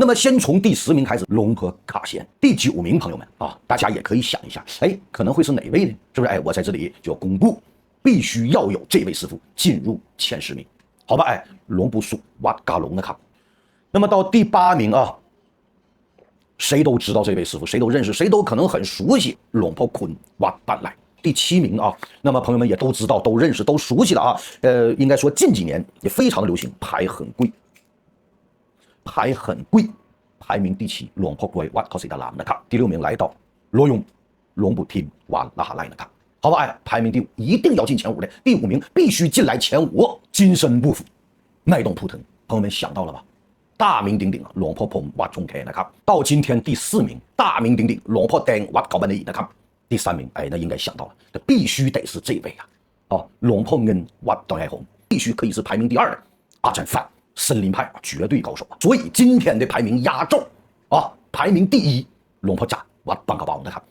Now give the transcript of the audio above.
那么先从第10名开始，龙坡卡先。第9名，朋友们啊，大家也可以想一下，可能会是哪位呢？是不是？我在这里就要公布，必须要有这位师傅进入前10名，好吧？龙不输哇嘎龙的卡。那么到第8名啊，谁都知道这位师傅，谁都认识，谁都可能很熟悉，龙坡坤哇板来。第7名啊，那么朋友们也都知道、都认识、都熟悉了啊。应该说近几年也非常的流行，牌很贵，牌很贵，排名第7，龙坡贵哇靠谁的拉那卡。第6名来到罗勇，龙不听哇拉哈来那卡，好吧？排名第5，一定要进前5的。第5名必须进来前5，金身不腐，脉动扑腾，朋友们想到了吧？大名鼎鼎啊，龙坡碰哇冲开那卡。到今天第4名，大名鼎鼎龙坡登哇搞班的那卡。第3名，那应该想到了，这必须得是这位啊！龙坡恩哇邓爱红，必须可以是排名第2的阿占范，森林派绝对高手啊！所以今天的排名压轴啊，排名第1，龙坡斩哇邦高邦的卡。